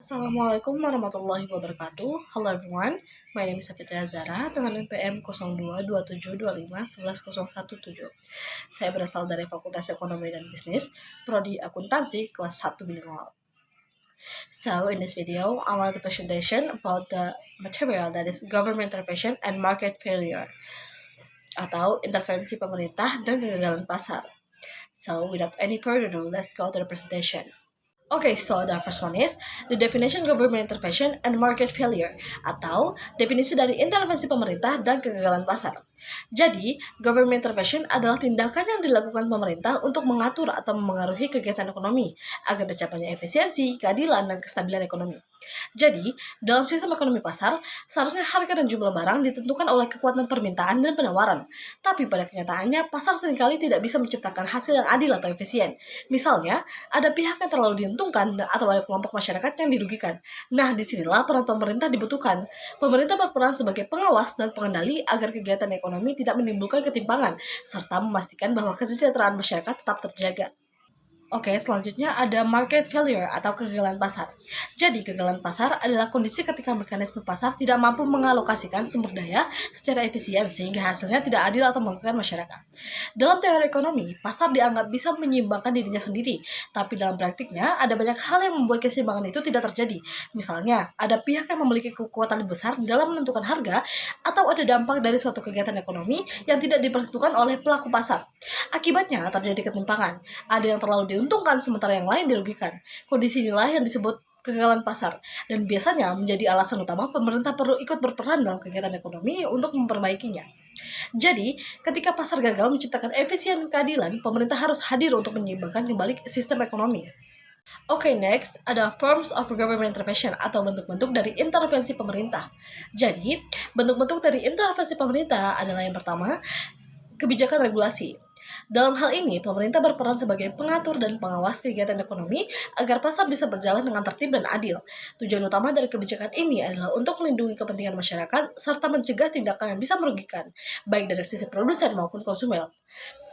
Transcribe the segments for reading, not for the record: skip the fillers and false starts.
Assalamualaikum warahmatullahi wabarakatuh. Hello everyone, my name is Safitria Zara dengan NPM 022725111017. Saya berasal dari Fakultas Ekonomi dan Bisnis, Prodi Akuntansi kelas 1 bilingual. So in this video, I want to presentation about the material that is government intervention and market failure atau intervensi pemerintah dan kegagalan pasar. So without any further ado, let's go to the presentation. Okay, so the first one is the definition government intervention and market failure atau definisi dari intervensi pemerintah dan kegagalan pasar. Jadi, government intervention adalah tindakan yang dilakukan pemerintah untuk mengatur atau memengaruhi kegiatan ekonomi agar tercapainya efisiensi, keadilan, dan kestabilan ekonomi. Jadi, dalam sistem ekonomi pasar, seharusnya harga dan jumlah barang ditentukan oleh kekuatan permintaan dan penawaran. Tapi pada kenyataannya, pasar seringkali tidak bisa menciptakan hasil yang adil atau efisien. Misalnya, ada pihak yang terlalu diuntungkan atau ada kelompok masyarakat yang dirugikan. Nah, disinilah peran pemerintah dibutuhkan. Pemerintah berperan sebagai pengawas dan pengendali agar kegiatan ekonomi tidak menimbulkan ketimpangan, serta memastikan bahwa kesejahteraan masyarakat tetap terjaga. Oke, selanjutnya ada market failure atau kegagalan pasar. Jadi, kegagalan pasar adalah kondisi ketika mekanisme pasar tidak mampu mengalokasikan sumber daya secara efisien sehingga hasilnya tidak adil atau merugikan masyarakat. Dalam teori ekonomi, pasar dianggap bisa menyeimbangkan dirinya sendiri, tapi dalam praktiknya ada banyak hal yang membuat keseimbangan itu tidak terjadi. Misalnya, ada pihak yang memiliki kekuatan lebih besar dalam menentukan harga atau ada dampak dari suatu kegiatan ekonomi yang tidak diperhitungkan oleh pelaku pasar. Akibatnya terjadi ketimpangan. Ada yang terlalu diuntungkan sementara yang lain dirugikan. Kondisi inilah yang disebut kegagalan pasar dan biasanya menjadi alasan utama pemerintah perlu ikut berperan dalam kegiatan ekonomi untuk memperbaikinya. Jadi, ketika pasar gagal menciptakan efisien dan keadilan, pemerintah harus hadir untuk menyeimbangkan kembali sistem ekonomi. Oke, next ada forms of government intervention atau bentuk-bentuk dari intervensi pemerintah. Jadi, bentuk-bentuk dari intervensi pemerintah adalah yang pertama, kebijakan regulasi. Dalam hal ini, pemerintah berperan sebagai pengatur dan pengawas kegiatan ekonomi agar pasar bisa berjalan dengan tertib dan adil. Tujuan utama dari kebijakan ini adalah untuk melindungi kepentingan masyarakat serta mencegah tindakan yang bisa merugikan, baik dari sisi produsen maupun konsumen.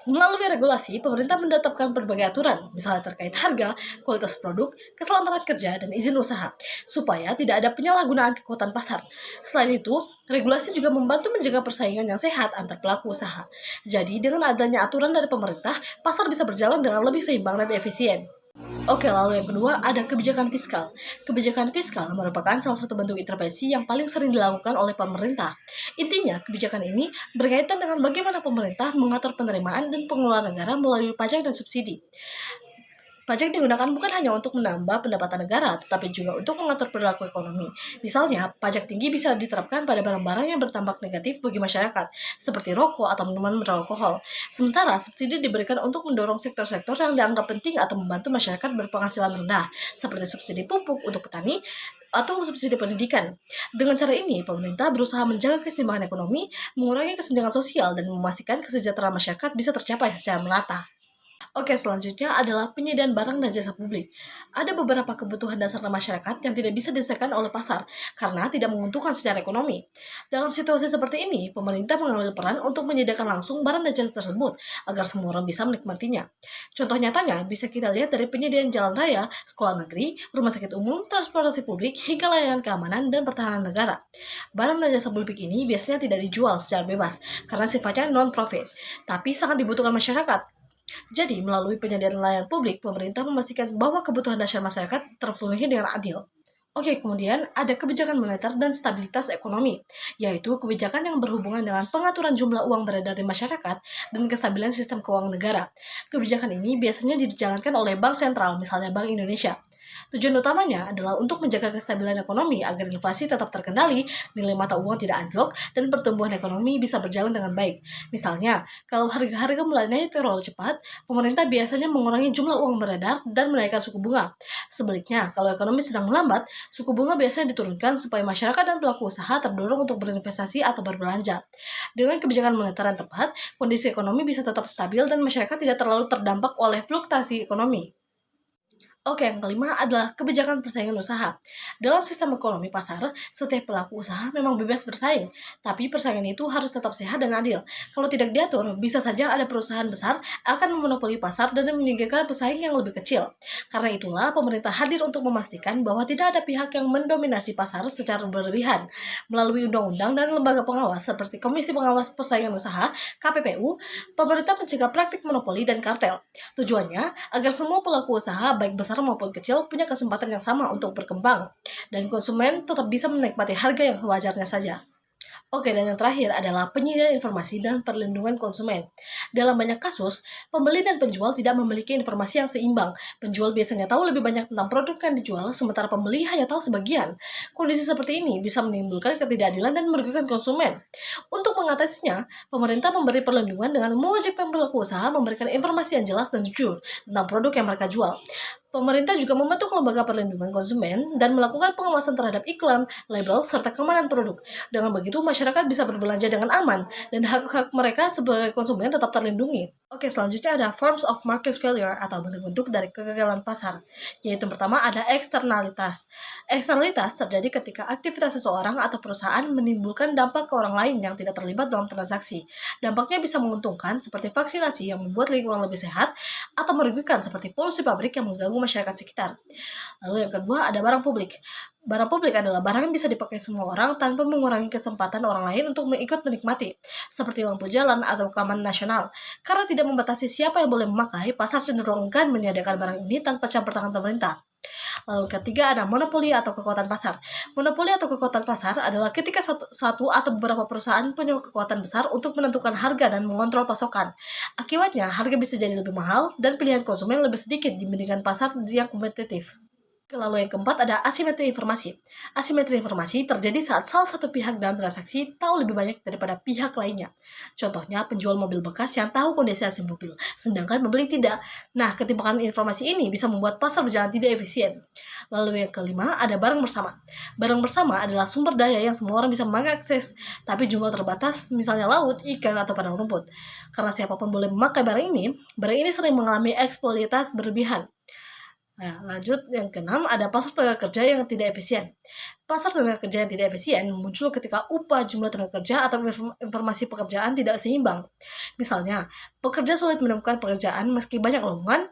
Melalui regulasi, pemerintah menetapkan berbagai aturan, misalnya terkait harga, kualitas produk, keselamatan kerja, dan izin usaha, supaya tidak ada penyalahgunaan kekuatan pasar. Selain itu, regulasi juga membantu menjaga persaingan yang sehat antar pelaku usaha. Jadi, dengan adanya aturan dari pemerintah, pasar bisa berjalan dengan lebih seimbang dan efisien. Oke, lalu yang kedua ada kebijakan fiskal. Kebijakan fiskal merupakan salah satu bentuk intervensi yang paling sering dilakukan oleh pemerintah. Intinya, kebijakan ini berkaitan dengan bagaimana pemerintah mengatur penerimaan dan pengeluaran negara melalui pajak dan subsidi. Pajak digunakan bukan hanya untuk menambah pendapatan negara, tetapi juga untuk mengatur perilaku ekonomi. Misalnya, pajak tinggi bisa diterapkan pada barang-barang yang berdampak negatif bagi masyarakat, seperti rokok atau minuman beralkohol. Sementara, subsidi diberikan untuk mendorong sektor-sektor yang dianggap penting atau membantu masyarakat berpenghasilan rendah, seperti subsidi pupuk untuk petani, atau subsidi pendidikan. Dengan cara ini, pemerintah berusaha menjaga keseimbangan ekonomi, mengurangi kesenjangan sosial, dan memastikan kesejahteraan masyarakat bisa tercapai secara merata. Oke, selanjutnya adalah penyediaan barang dan jasa publik. Ada beberapa kebutuhan dasar masyarakat yang tidak bisa disediakan oleh pasar karena tidak menguntungkan secara ekonomi. Dalam situasi seperti ini, pemerintah mengambil peran untuk menyediakan langsung barang dan jasa tersebut agar semua orang bisa menikmatinya. Contoh nyatanya bisa kita lihat dari penyediaan jalan raya, sekolah negeri, rumah sakit umum, transportasi publik, hingga layanan keamanan dan pertahanan negara. Barang dan jasa publik ini biasanya tidak dijual secara bebas karena sifatnya non-profit, tapi sangat dibutuhkan masyarakat. Jadi, melalui penyediaan layanan publik, pemerintah memastikan bahwa kebutuhan dasar masyarakat terpenuhi dengan adil. Oke, kemudian ada kebijakan moneter dan stabilitas ekonomi, yaitu kebijakan yang berhubungan dengan pengaturan jumlah uang beredar di masyarakat dan kestabilan sistem keuangan negara. Kebijakan ini biasanya dijalankan oleh Bank Sentral, misalnya Bank Indonesia. Tujuan utamanya adalah untuk menjaga kestabilan ekonomi agar inflasi tetap terkendali, nilai mata uang tidak anjlok, dan pertumbuhan ekonomi bisa berjalan dengan baik. Misalnya, kalau harga-harga mulai naik terlalu cepat, pemerintah biasanya mengurangi jumlah uang beredar dan menaikkan suku bunga. Sebaliknya, kalau ekonomi sedang melambat, suku bunga biasanya diturunkan supaya masyarakat dan pelaku usaha terdorong untuk berinvestasi atau berbelanja. Dengan kebijakan moneter yang tepat, kondisi ekonomi bisa tetap stabil dan masyarakat tidak terlalu terdampak oleh fluktuasi ekonomi. Oke, yang kelima adalah kebijakan persaingan usaha. Dalam sistem ekonomi pasar, setiap pelaku usaha memang bebas bersaing, tapi persaingan itu harus tetap sehat dan adil. Kalau tidak diatur, bisa saja ada perusahaan besar akan memonopoli pasar dan menyingkirkan pesaing yang lebih kecil. Karena itulah, pemerintah hadir untuk memastikan bahwa tidak ada pihak yang mendominasi pasar secara berlebihan. Melalui undang-undang dan lembaga pengawas seperti Komisi Pengawas Persaingan Usaha (KPPU), pemerintah mencegah praktik monopoli dan kartel. Tujuannya agar semua pelaku usaha, baik besar maupun kecil, punya kesempatan yang sama untuk berkembang, dan konsumen tetap bisa menikmati harga yang sewajarnya saja. Oke, dan yang terakhir adalah penyediaan informasi dan perlindungan konsumen. Dalam banyak kasus, pembeli dan penjual tidak memiliki informasi yang seimbang. Penjual biasanya tahu lebih banyak tentang produk yang dijual, sementara pembeli hanya tahu sebagian. Kondisi seperti ini bisa menimbulkan ketidakadilan dan merugikan konsumen. Untuk mengatasinya, pemerintah memberi perlindungan dengan mewajibkan pelaku usaha memberikan informasi yang jelas dan jujur tentang produk yang mereka jual. Pemerintah juga membentuk lembaga perlindungan konsumen dan melakukan pengawasan terhadap iklan, label, serta keamanan produk. Dengan begitu, masyarakat bisa berbelanja dengan aman dan hak-hak mereka sebagai konsumen tetap terlindungi. Oke, selanjutnya ada forms of market failure atau bentuk-bentuk dari kegagalan pasar. Yaitu pertama ada eksternalitas. Eksternalitas terjadi ketika aktivitas seseorang atau perusahaan menimbulkan dampak ke orang lain yang tidak terlibat dalam transaksi. Dampaknya bisa menguntungkan seperti vaksinasi yang membuat lingkungan lebih sehat atau merugikan seperti polusi pabrik yang mengganggu masyarakat sekitar. Lalu yang kedua ada barang publik. Barang publik adalah barang yang bisa dipakai semua orang tanpa mengurangi kesempatan orang lain untuk ikut menikmati, seperti lampu jalan atau keamanan nasional. Karena tidak membatasi siapa yang boleh memakai, pasar cenderung enggan menyediakan barang ini tanpa campur tangan pemerintah. Lalu ketiga ada monopoli atau kekuatan pasar. Monopoli atau kekuatan pasar adalah ketika satu atau beberapa perusahaan punya kekuatan besar untuk menentukan harga dan mengontrol pasokan. Akibatnya, harga bisa jadi lebih mahal dan pilihan konsumen lebih sedikit dibandingkan pasar yang kompetitif. Lalu yang keempat ada asimetri informasi. Asimetri informasi terjadi saat salah satu pihak dalam transaksi tahu lebih banyak daripada pihak lainnya. Contohnya penjual mobil bekas yang tahu kondisi asli mobil, sedangkan pembeli tidak. Nah, ketimpangan informasi ini bisa membuat pasar berjalan tidak efisien. Lalu yang kelima ada barang bersama. Barang bersama adalah sumber daya yang semua orang bisa mengakses, tapi jumlah terbatas, misalnya laut, ikan, atau padang rumput. Karena siapapun boleh memakai barang ini sering mengalami eksploitasi berlebihan. Nah, lanjut yang keenam ada pasar tenaga kerja yang tidak efisien. Pasar tenaga kerja yang tidak efisien muncul ketika upah, jumlah tenaga kerja, atau informasi pekerjaan tidak seimbang. Misalnya, pekerja sulit menemukan pekerjaan meski banyak lowongan,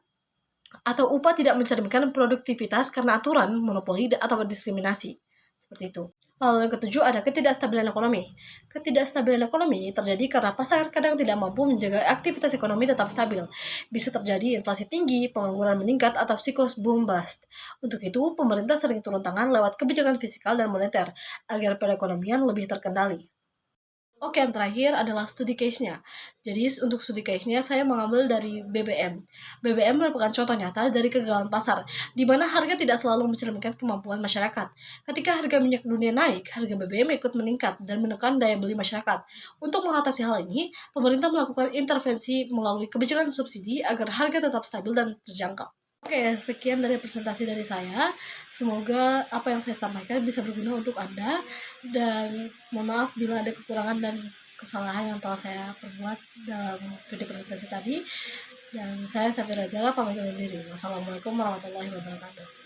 atau upah tidak mencerminkan produktivitas karena aturan, monopoli, atau diskriminasi. Seperti itu. Lalu yang ketujuh ada ketidakstabilan ekonomi. Ketidakstabilan ekonomi terjadi karena pasar kadang tidak mampu menjaga aktivitas ekonomi tetap stabil. Bisa terjadi inflasi tinggi, pengangguran meningkat, atau siklus boom bust. Untuk itu, pemerintah sering turun tangan lewat kebijakan fiskal dan moneter agar perekonomian lebih terkendali. Oke, yang terakhir adalah studi case-nya. Jadi, untuk studi case-nya, saya mengambil dari BBM. BBM merupakan contoh nyata dari kegagalan pasar, di mana harga tidak selalu mencerminkan kemampuan masyarakat. Ketika harga minyak dunia naik, harga BBM ikut meningkat dan menekan daya beli masyarakat. Untuk mengatasi hal ini, pemerintah melakukan intervensi melalui kebijakan subsidi agar harga tetap stabil dan terjangkau. Oke, sekian dari presentasi dari saya. Semoga apa yang saya sampaikan bisa berguna untuk Anda. Dan mohon maaf bila ada kekurangan dan kesalahan yang telah saya perbuat dalam video presentasi tadi. Dan saya Safira Zara pamit undur diri. Wassalamualaikum warahmatullahi wabarakatuh.